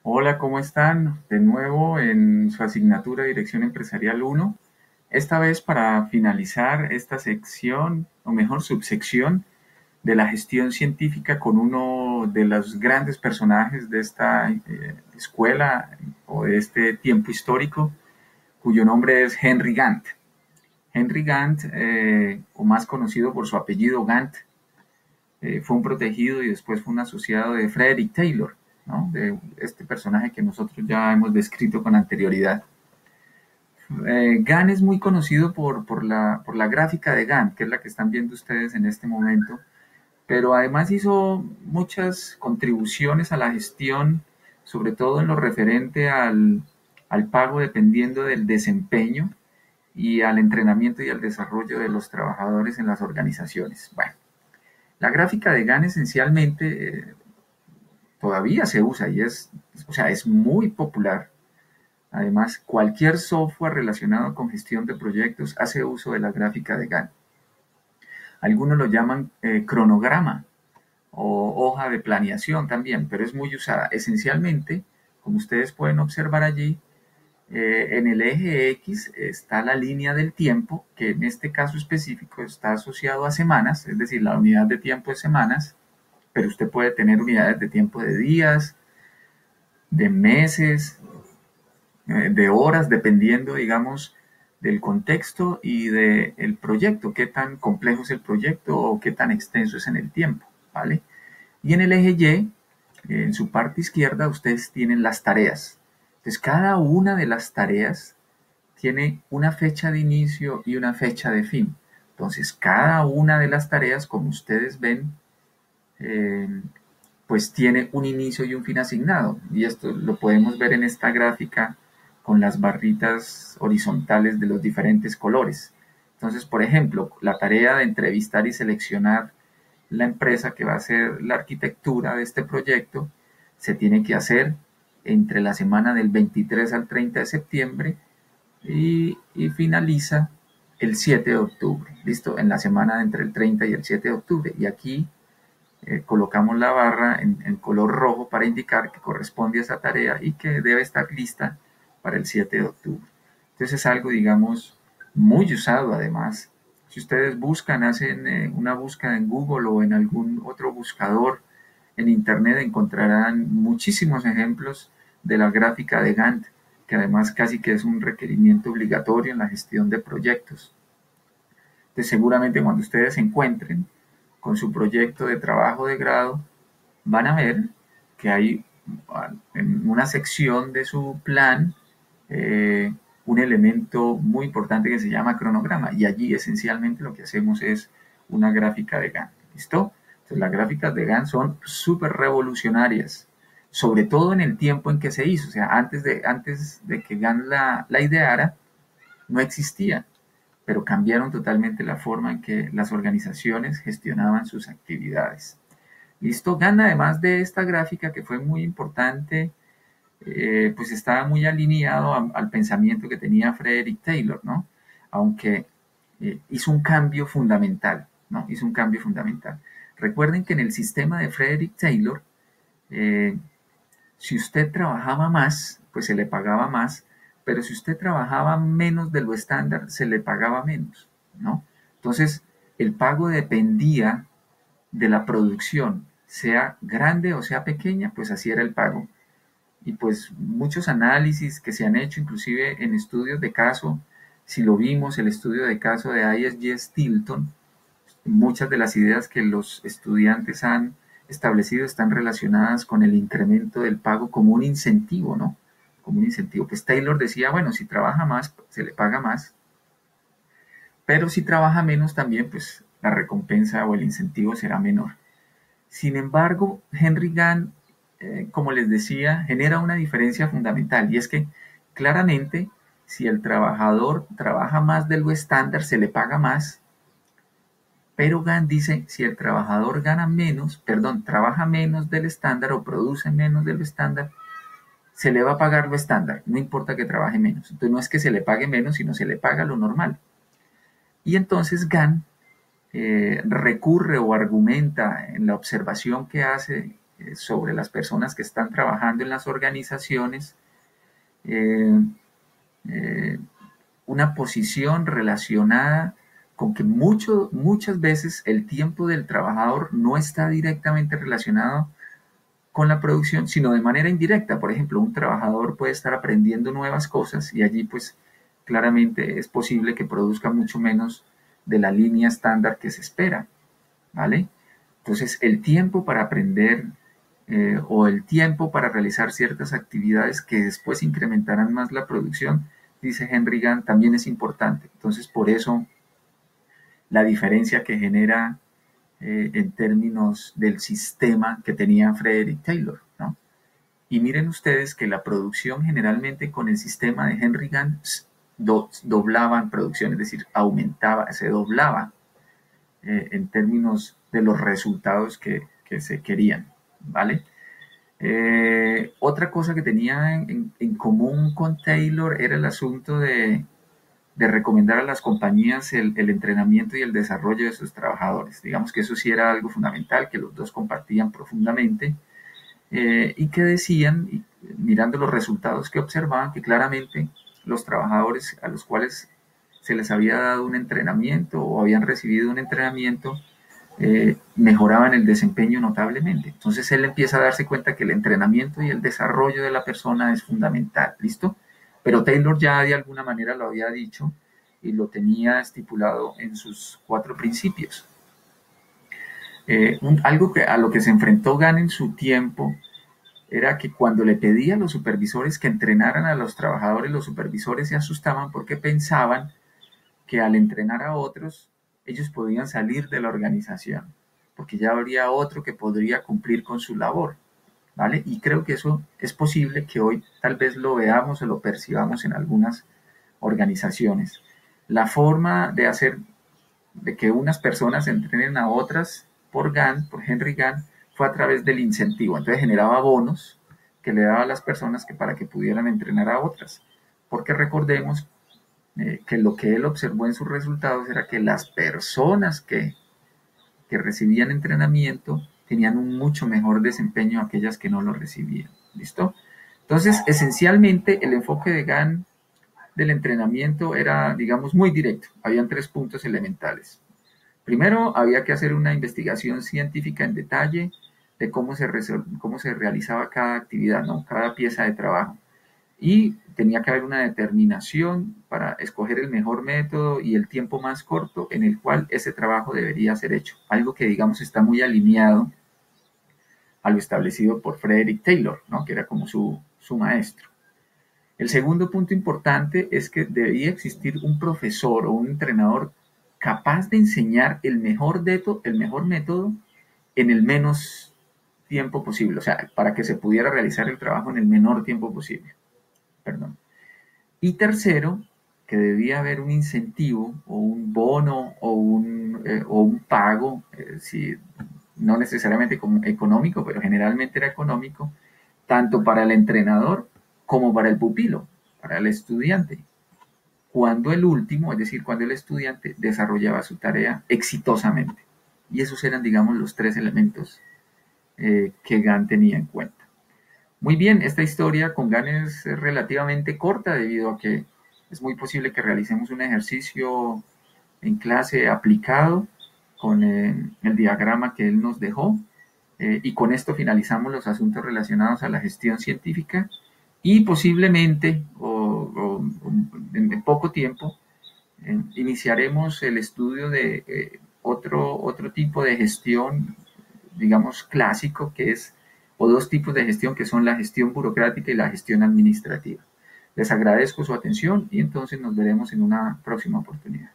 Hola, ¿cómo están? De nuevo en su asignatura Dirección Empresarial 1. Esta vez para finalizar esta sección, o mejor, subsección de la gestión científica con uno de los grandes personajes de esta escuela o de este tiempo histórico, cuyo nombre es Henry Gantt. Henry Gantt, o más conocido por su apellido Gantt, fue un protegido y después fue un asociado de Frederick Taylor, ¿no? De este personaje que nosotros ya hemos descrito con anterioridad. Gantt es muy conocido por la gráfica de Gantt, que es la que están viendo ustedes en este momento, pero además hizo muchas contribuciones a la gestión, sobre todo en lo referente al pago dependiendo del desempeño y al entrenamiento y al desarrollo de los trabajadores en las organizaciones. Bueno, la gráfica de Gantt esencialmente todavía se usa y es muy popular. Además, cualquier software relacionado con gestión de proyectos hace uso de la gráfica de Gantt. Algunos lo llaman cronograma o hoja de planeación también, pero es muy usada. Esencialmente, como ustedes pueden observar allí, en el eje X está la línea del tiempo, que en este caso específico está asociado a semanas, es decir, la unidad de tiempo es semanas, pero usted puede tener unidades de tiempo de días, de meses, de horas, dependiendo, digamos, del contexto y del proyecto, qué tan complejo es el proyecto o qué tan extenso es en el tiempo, ¿vale? Y en el eje Y, en su parte izquierda, ustedes tienen las tareas. Entonces, cada una de las tareas tiene una fecha de inicio y una fecha de fin. Entonces, cada una de las tareas, como ustedes ven, eh, pues tiene un inicio y un fin asignado. Y esto lo podemos ver en esta gráfica con las barritas horizontales de los diferentes colores. Entonces, por ejemplo, la tarea de entrevistar y seleccionar la empresa que va a hacer la arquitectura de este proyecto se tiene que hacer entre la semana del 23 al 30 de septiembre y finaliza el 7 de octubre. ¿Listo? En la semana entre el 30 y el 7 de octubre. Y aquí colocamos la barra en color rojo para indicar que corresponde a esa tarea y que debe estar lista para el 7 de octubre. Entonces es algo, digamos, muy usado además. Si ustedes buscan, hacen una búsqueda en Google o en algún otro buscador en Internet, encontrarán muchísimos ejemplos de la gráfica de Gantt, que además casi que es un requerimiento obligatorio en la gestión de proyectos. Entonces seguramente cuando ustedes se encuentren con su proyecto de trabajo de grado, van a ver que hay en una sección de su plan eh, un elemento muy importante que se llama cronograma y allí esencialmente lo que hacemos es una gráfica de Gantt. ¿Listo? Entonces las gráficas de Gantt son súper revolucionarias, sobre todo en el tiempo en que se hizo, o sea, antes de que Gantt la ideara, no existía, pero cambiaron totalmente la forma en que las organizaciones gestionaban sus actividades. Listo, Gantt, además de esta gráfica que fue muy importante, pues estaba muy alineado al pensamiento que tenía Frederick Taylor, ¿no? Aunque hizo un cambio fundamental, ¿no? Hizo un cambio fundamental. Recuerden que en el sistema de Frederick Taylor, eh, si usted trabajaba más, pues se le pagaba más, pero si usted trabajaba menos de lo estándar, se le pagaba menos, ¿no? Entonces, el pago dependía de la producción, sea grande o sea pequeña, pues así era el pago. Y pues muchos análisis que se han hecho, inclusive en estudios de caso, si lo vimos, el estudio de caso de ISG Stilton, muchas de las ideas que los estudiantes han establecido están relacionadas con el incremento del pago como un incentivo, ¿no? Como un incentivo. Pues Taylor decía, bueno, si trabaja más, se le paga más, pero si trabaja menos también, pues la recompensa o el incentivo será menor. Sin embargo, Henry Gantt, como les decía, genera una diferencia fundamental y es que claramente si el trabajador trabaja más de lo estándar, se le paga más, pero Gantt dice, si el trabajador gana menos, perdón, trabaja menos del estándar o produce menos de lo estándar, se le va a pagar lo estándar, no importa que trabaje menos. Entonces no es que se le pague menos, sino se le paga lo normal. Y entonces Gantt recurre o argumenta en la observación que hace sobre las personas que están trabajando en las organizaciones eh, eh, una posición relacionada con que muchas veces el tiempo del trabajador no está directamente relacionado con la producción, sino de manera indirecta. Por ejemplo, un trabajador puede estar aprendiendo nuevas cosas y allí pues claramente es posible que produzca mucho menos de la línea estándar que se espera, ¿vale? Entonces, el tiempo para aprender o el tiempo para realizar ciertas actividades que después incrementarán más la producción, dice Henry Gantt, también es importante. Entonces, por eso la diferencia que genera en términos del sistema que tenía Frederick Taylor, ¿no? Y miren ustedes que la producción generalmente con el sistema de Henry Gantt doblaban producción, es decir, aumentaba, se doblaba en términos de los resultados que se querían, ¿vale? Otra cosa que tenía en común con Taylor era el asunto de recomendar a las compañías el entrenamiento y el desarrollo de sus trabajadores. Digamos que eso sí era algo fundamental, que los dos compartían profundamente y que decían, mirando los resultados que observaban, que claramente los trabajadores a los cuales se les había dado un entrenamiento o habían recibido un entrenamiento, mejoraban el desempeño notablemente. Entonces él empieza a darse cuenta que el entrenamiento y el desarrollo de la persona es fundamental, ¿listo? Pero Taylor ya de alguna manera lo había dicho y lo tenía estipulado en sus 4 principios. Algo a lo que se enfrentó Gann en su tiempo era que cuando le pedía a los supervisores que entrenaran a los trabajadores, los supervisores se asustaban porque pensaban que al entrenar a otros, ellos podían salir de la organización, porque ya habría otro que podría cumplir con su labor, ¿vale? Y creo que eso es posible que hoy tal vez lo veamos o lo percibamos en algunas organizaciones. La forma de hacer de que unas personas entrenen a otras por Gann, por Henry Gann, fue a través del incentivo. Entonces generaba bonos que le daba a las personas para que pudieran entrenar a otras. Porque recordemos que lo que él observó en sus resultados era que las personas que recibían entrenamiento tenían un mucho mejor desempeño que aquellas que no lo recibían. ¿Listo? Entonces, esencialmente, el enfoque de Gann del entrenamiento era, digamos, muy directo. Habían 3 puntos elementales. Primero, había que hacer una investigación científica en detalle de cómo se realizaba cada actividad, ¿no? Cada pieza de trabajo. Y tenía que haber una determinación para escoger el mejor método y el tiempo más corto en el cual ese trabajo debería ser hecho. Algo que, digamos, está muy alineado a lo establecido por Frederick Taylor, ¿no? Que era como su maestro. El segundo punto importante es que debía existir un profesor o un entrenador capaz de enseñar el mejor método en el menos tiempo posible, o sea, para que se pudiera realizar el trabajo en el menor tiempo posible. Perdón. Y tercero, que debía haber un incentivo o un bono o un pago, si, no necesariamente económico, pero generalmente era económico, tanto para el entrenador como para el pupilo, para el estudiante. Cuando el último, es decir, cuando el estudiante desarrollaba su tarea exitosamente. Y esos eran, digamos, los 3 elementos que Gann tenía en cuenta. Muy bien, esta historia con Gann es relativamente corta debido a que es muy posible que realicemos un ejercicio en clase aplicado con el diagrama que él nos dejó y con esto finalizamos los asuntos relacionados a la gestión científica y posiblemente en poco tiempo iniciaremos el estudio de otro tipo de gestión, digamos, clásico, que es, o 2 tipos de gestión, que son la gestión burocrática y la gestión administrativa. Les agradezco su atención y entonces nos veremos en una próxima oportunidad.